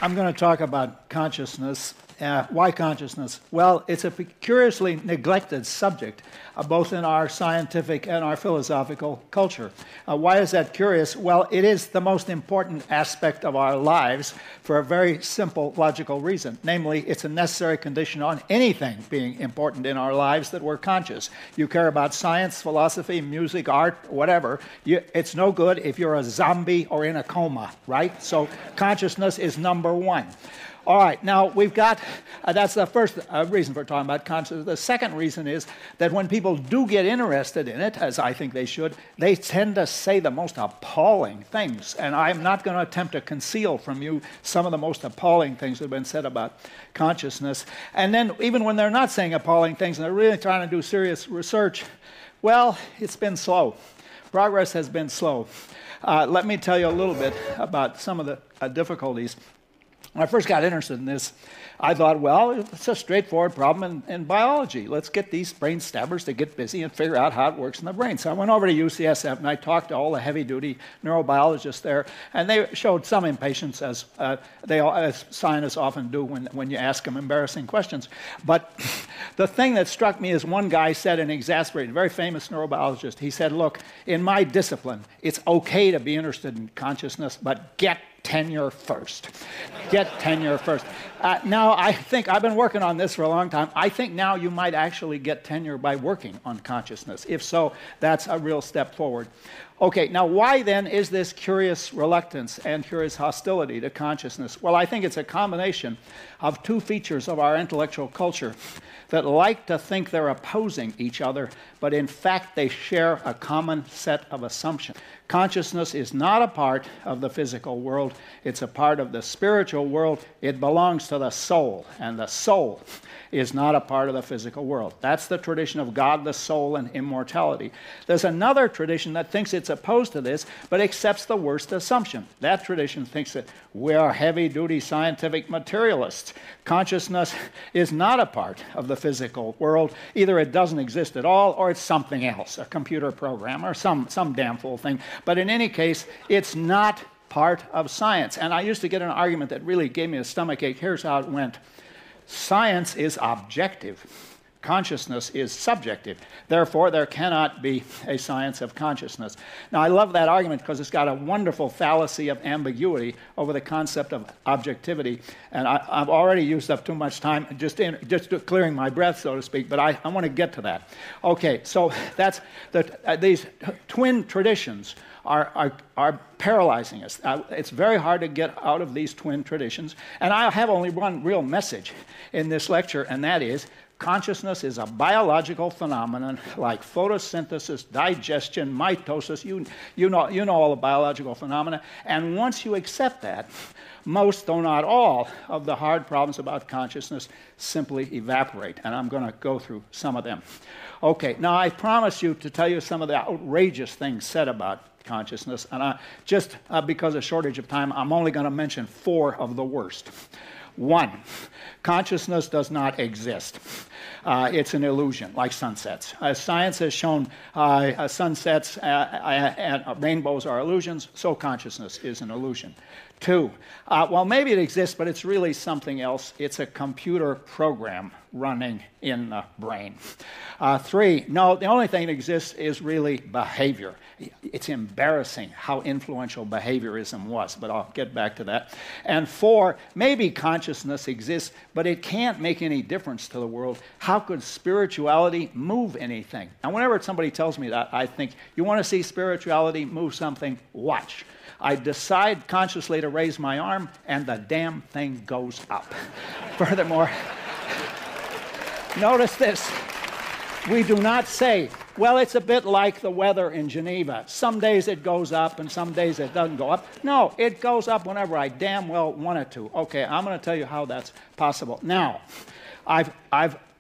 I'm going to talk about consciousness. Why consciousness? Well, it's a curiously neglected subject, both in our scientific and our philosophical culture. Why is that curious? Well, it is the most important aspect of our lives for a very simple logical reason. Namely, it's a necessary condition on anything being important in our lives that we're conscious. You care about science, philosophy, music, art, whatever. It's no good if you're a zombie or in a coma, right? So consciousness is number one. All right, now we've got, that's the first reason for talking about consciousness. The second reason is that when people do get interested in it, as I think they should, they tend to say the most appalling things. And I'm not going to attempt to conceal from you some of the most appalling things that have been said about consciousness. And then even when they're not saying appalling things and they're really trying to do serious research, well, it's been slow. Progress has been slow. Let me tell you a little bit about some of the difficulties. When I first got interested in this, I thought, well, it's a straightforward problem in biology. Let's get these brain stabbers to get busy and figure out how it works in the brain. So I went over to UCSF and I talked to all the heavy-duty neurobiologists there, and they showed some impatience, as scientists often do when you ask them embarrassing questions. But the thing that struck me is one guy said, an exasperated, very famous neurobiologist, he said, look, in my discipline, it's okay to be interested in consciousness, but get tenure first. Get tenure first. Now, I think I've been working on this for a long time. I think now you might actually get tenure by working on consciousness. If so, that's a real step forward. Okay, now why then is this curious reluctance and curious hostility to consciousness? Well, I think it's a combination of two features of our intellectual culture that like to think they're opposing each other, but in fact they share a common set of assumptions. Consciousness is not a part of the physical world. It's a part of the spiritual world. It belongs to the soul, and the soul is not a part of the physical world. That's the tradition of God, the soul, and immortality. There's another tradition that thinks it's opposed to this, but accepts the worst assumption. That tradition thinks that we are heavy-duty scientific materialists. Consciousness is not a part of the physical world. Either it doesn't exist at all, or it's something else, a computer program, or some damn fool thing. But in any case, it's not part of science. And I used to get an argument that really gave me a stomachache. Here's how it went. Science is objective. Consciousness is subjective. Therefore, there cannot be a science of consciousnness. Now, I love that argument because it's got a wonderful fallacy of ambiguity over the concept of objectivity. And I've already used up too much time just clearing my breath, so to speak, but I want to get to that. Okay, so that's these twin traditions are paralyzing us. It's very hard to get out of these twin traditions. And I have only one real message in this lecture, and that is consciousness is a biological phenomenon like photosynthesis, digestion, mitosis. You know all the biological phenomena. And once you accept that, most, though not all, of the hard problems about consciousness simply evaporate. And I'm going to go through some of them. Okay, now I promise you to tell you some of the outrageous things said about consciousness. And just because of shortage of time, I'm only going to mention 4 of the worst. 1, consciousness does not exist. It's an illusion, like sunsets. Science has shown sunsets and rainbows are illusions, so consciousness is an illusion. 2, well, maybe it exists, but it's really something else. It's a computer program running in the brain. 3, no, the only thing that exists is really behavior. It's embarrassing how influential behaviorism was, but I'll get back to that. And 4, maybe consciousness exists, but it can't make any difference to the world. How could spirituality move anything? And whenever somebody tells me that, I think, you want to see spirituality move something? Watch. I decide consciously to raise my arm, and the damn thing goes up. Furthermore, notice this. We do not say, well, it's a bit like the weather in Geneva. Some days it goes up and some days it doesn't go up. No, it goes up whenever I damn well want it to. Okay, I'm going to tell you how that's possible. Now, I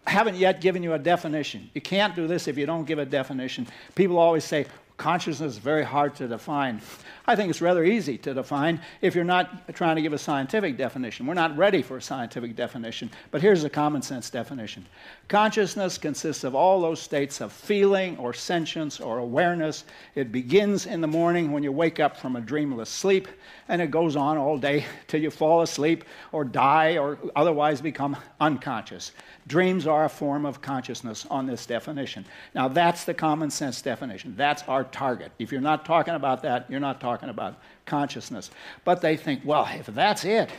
haven't yet given you a definition. You can't do this if you don't give a definition. People always say, consciousness is very hard to define. I think it's rather easy to define if you're not trying to give a scientific definition. We're not ready for a scientific definition, but here's a common sense definition. Consciousness consists of all those states of feeling or sentience or awareness. It begins in the morning when you wake up from a dreamless sleep, and it goes on all day till you fall asleep or die or otherwise become unconscious. Dreams are a form of consciousness on this definition. Now, that's the common sense definition. That's our target. If you're not talking about that, you're not talking about consciousness. But they think, well, if that's it,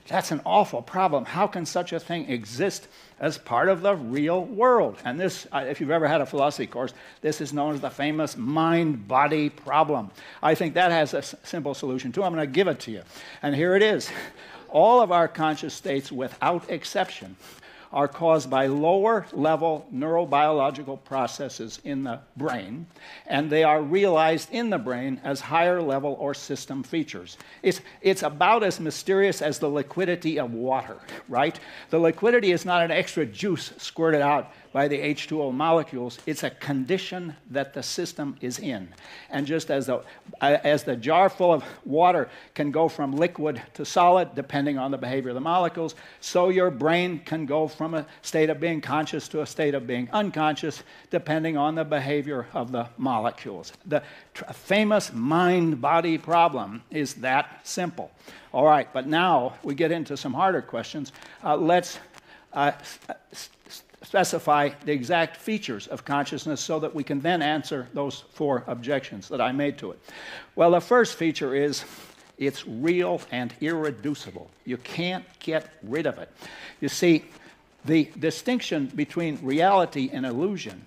that's an awful problem. How can such a thing exist as part of the real world? And this, if you've ever had a philosophy course, this is known as the famous mind-body problem. I think that has a simple solution too. I'm going to give it to you. And here it is. All of our conscious states, without exception, are caused by lower-level neurobiological processes in the brain, and they are realized in the brain as higher-level or system features. It's about as mysterious as the liquidity of water, right? The liquidity is not an extra juice squirted out by the H2O molecules. It's a condition that the system is in. And just as the jar full of water can go from liquid to solid, depending on the behavior of the molecules, so your brain can go from a state of being conscious to a state of being unconscious, depending on the behavior of the molecules. The famous mind-body problem is that simple. All right, but now we get into some harder questions. Let's specify the exact features of consciousness so that we can then answer those 4 objections that I made to it. Well, the first feature is it's real and irreducible. You can't get rid of it. You see, the distinction between reality and illusion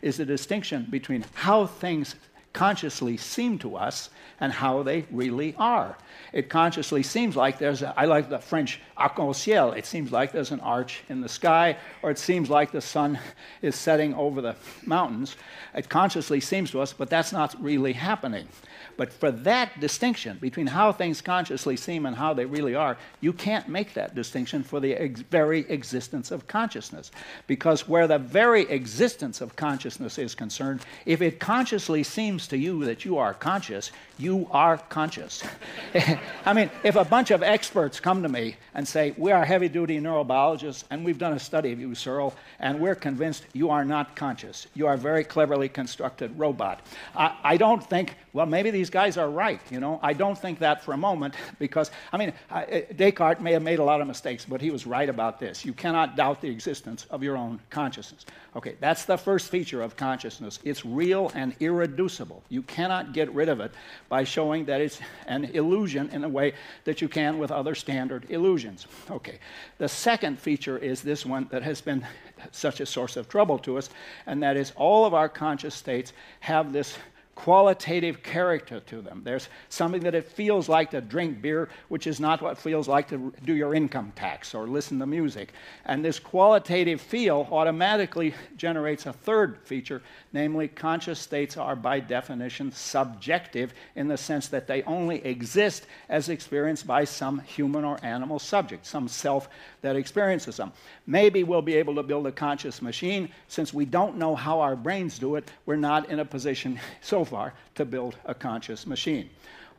is the distinction between how things consciously seem to us and how they really are. It consciously seems like I like the French arc-en-ciel. It seems like there's an arch in the sky, or it seems like the sun is setting over the mountains. It consciously seems to us, but that's not really happening. But for that distinction between how things consciously seem and how they really are, you can't make that distinction for the very existence of consciousness. Because where the very existence of consciousness is concerned, if it consciously seems to you that you are conscious, you are conscious. I mean, if a bunch of experts come to me and say, we are heavy-duty neurobiologists, and we've done a study of you, Searle, and we're convinced you are not conscious. You are a very cleverly constructed robot. I don't think, well, maybe these guys are right, you know. I don't think that for a moment, because, I mean, Descartes may have made a lot of mistakes, but he was right about this. You cannot doubt the existence of your own consciousness. Okay, that's the first feature of consciousness. It's real and irreducible. You cannot get rid of it by showing that it's an illusion in a way that you can with other standard illusions. Okay, the second feature is this one that has been such a source of trouble to us, and that is all of our conscious states have this qualitative character to them. There's something that it feels like to drink beer, which is not what it feels like to do your income tax or listen to music. And this qualitative feel automatically generates a third feature, namely conscious states are by definition subjective in the sense that they only exist as experienced by some human or animal subject, some self that experiences them. Maybe we'll be able to build a conscious machine. Since we don't know how our brains do it, we're not in a position so far to build a conscious machine.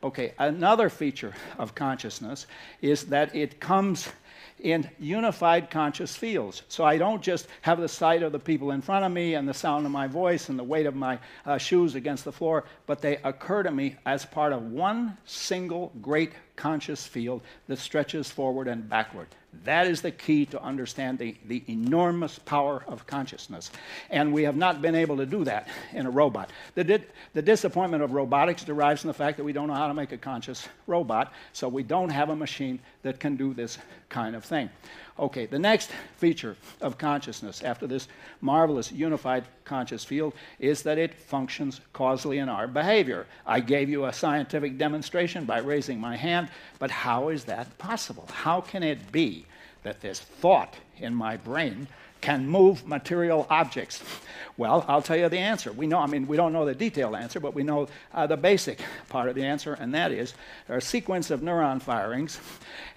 Okay, another feature of consciousness is that it comes in unified conscious fields. So I don't just have the sight of the people in front of me and the sound of my voice and the weight of my shoes against the floor, but they occur to me as part of one single great conscious field that stretches forward and backward. That is the key to understand the enormous power of consciousness. And we have not been able to do that in a robot. The disappointment of robotics derives from the fact that we don't know how to make a conscious robot, so we don't have a machine that can do this kind of thing. Okay, the next feature of consciousness, after this marvelous unified conscious field, is that it functions causally in our behavior. I gave you a scientific demonstration by raising my hand, but how is that possible? How can it be that this thought in my brain can move material objects? Well, I'll tell you the answer. We know, I mean, we don't know the detailed answer, but we know the basic part of the answer, and that is there are a sequence of neuron firings,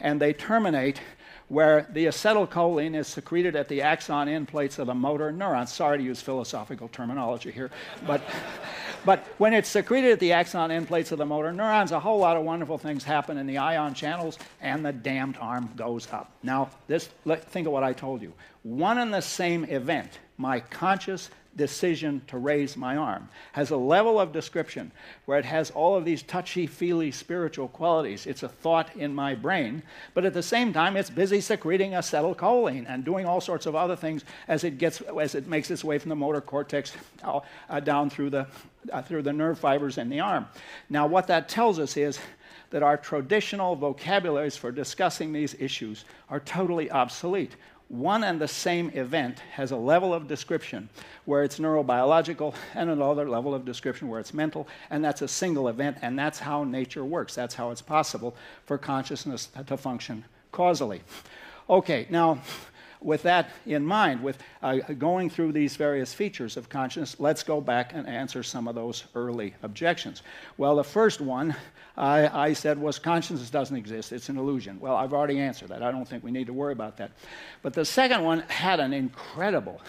and they terminate where the acetylcholine is secreted at the axon end plates of the motor neuron. Sorry to use philosophical terminology here, but But when it's secreted at the axon end plates of the motor neurons, a whole lot of wonderful things happen in the ion channels, and the damned arm goes up. Now, think of what I told you. One and the same event, my conscious decision to raise my arm, has a level of description where it has all of these touchy-feely spiritual qualities. It's a thought in my brain, but at the same time, it's busy secreting acetylcholine and doing all sorts of other things as it makes its way from the motor cortex down through the nerve fibers in the arm. Now, what that tells us is that our traditional vocabularies for discussing these issues are totally obsolete. One and the same event has a level of description where it's neurobiological and another level of description where it's mental, and that's a single event, and that's how nature works. That's how it's possible for consciousness to function causally. Okay, now, with that in mind, with going through these various features of consciousness, let's go back and answer some of those early objections. Well, the first one I said was consciousness doesn't exist, it's an illusion. Well, I've already answered that. I don't think we need to worry about that. But the second one had an incredible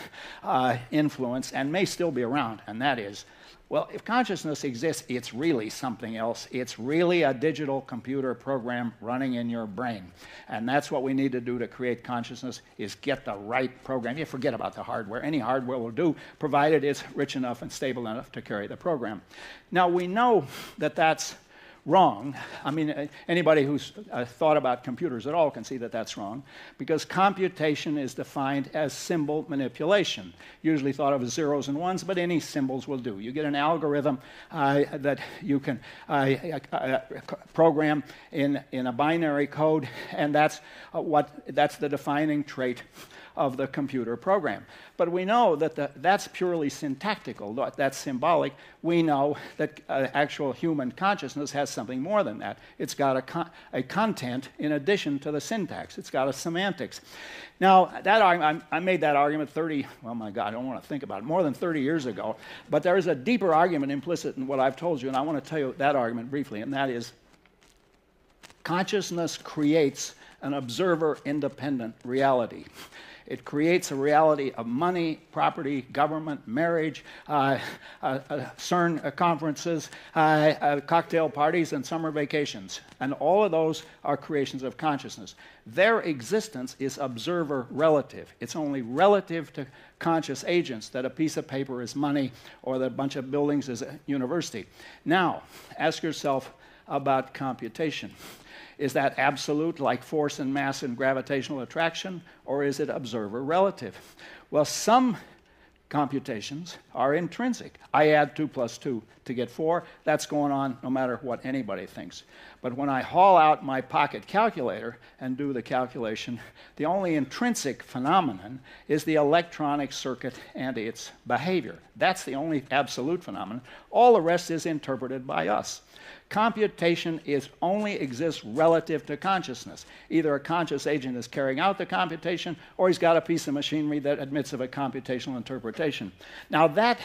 influence and may still be around, and that is, well, if consciousness exists, it's really something else. It's really a digital computer program running in your brain. And that's what we need to do to create consciousness, is get the right program. You forget about the hardware. Any hardware will do, provided it's rich enough and stable enough to carry the program. Now, we know that that's wrong. I mean, anybody who's thought about computers at all can see that that's wrong, because computation is defined as symbol manipulation, usually thought of as zeros and ones, but any symbols will do. You get an algorithm that you can program in a binary code, and that's the defining trait of the computer program. But we know that that's purely syntactical, that's symbolic. We know that actual human consciousness has something more than that. It's got a content in addition to the syntax. It's got a semantics. Now, I made that argument oh my God, I don't want to think about it, more than 30 years ago. But there is a deeper argument implicit in what I've told you, and I want to tell you that argument briefly, and that is consciousness creates an observer-independent reality. It creates a reality of money, property, government, marriage, CERN conferences, cocktail parties, and summer vacations. And all of those are creations of consciousness. Their existence is observer-relative. It's only relative to conscious agents that a piece of paper is money or that a bunch of buildings is a university. Now, ask yourself about computation. Is that absolute, like force and mass and gravitational attraction, or is it observer-relative? Well, some computations are intrinsic. I add 2 plus 2 to get 4. That's going on no matter what anybody thinks. But when I haul out my pocket calculator and do the calculation, the only intrinsic phenomenon is the electronic circuit and its behavior. That's the only absolute phenomenon. All the rest is interpreted by us. Computation only exists relative to consciousness. Either a conscious agent is carrying out the computation, or he's got a piece of machinery that admits of a computational interpretation. Now, that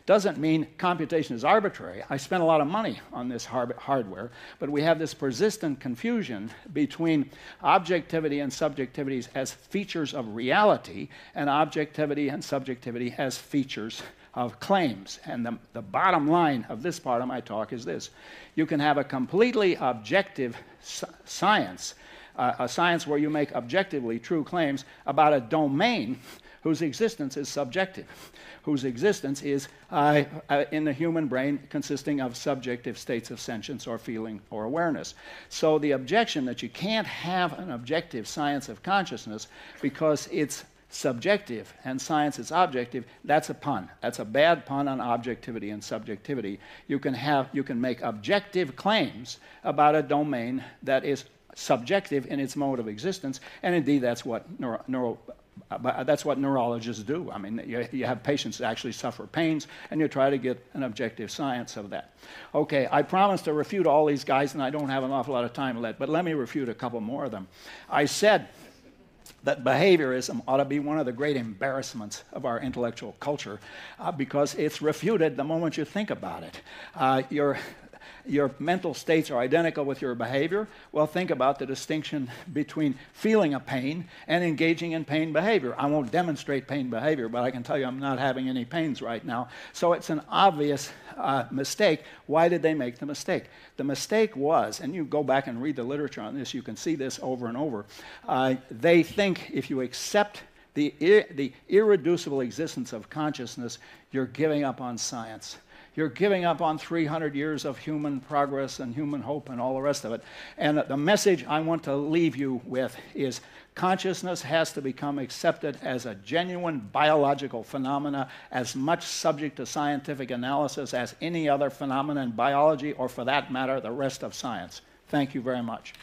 doesn't mean computation is arbitrary. I spent a lot of money on this hardware, but we have this persistent confusion between objectivity and subjectivity as features of reality, and objectivity and subjectivity as features of claims. And the bottom line of this part of my talk is this. You can have a completely objective science, a science where you make objectively true claims about a domain whose existence is subjective, whose existence is in the human brain consisting of subjective states of sentience or feeling or awareness. So the objection that you can't have an objective science of consciousness because it's subjective and science is objective, that's a pun. That's a bad pun on objectivity and subjectivity. You can make objective claims about a domain that is subjective in its mode of existence, and indeed that's what that's what neurologists do. I mean, you have patients that actually suffer pains, and you try to get an objective science of that. Okay, I promised to refute all these guys, and I don't have an awful lot of time left, but let me refute a couple more of them. I said that behaviorism ought to be one of the great embarrassments of our intellectual culture because it's refuted the moment you think about it. your mental states are identical with your behavior, well, think about the distinction between feeling a pain and engaging in pain behavior. I won't demonstrate pain behavior, but I can tell you I'm not having any pains right now. So it's an obvious mistake. Why did they make the mistake? The mistake was, and you go back and read the literature on this, you can see this over and over, they think if you accept the irreducible existence of consciousness, you're giving up on science. You're giving up on 300 years of human progress and human hope and all the rest of it. And the message I want to leave you with is consciousness has to become accepted as a genuine biological phenomena, as much subject to scientific analysis as any other phenomena in biology, or for that matter, the rest of science. Thank you very much.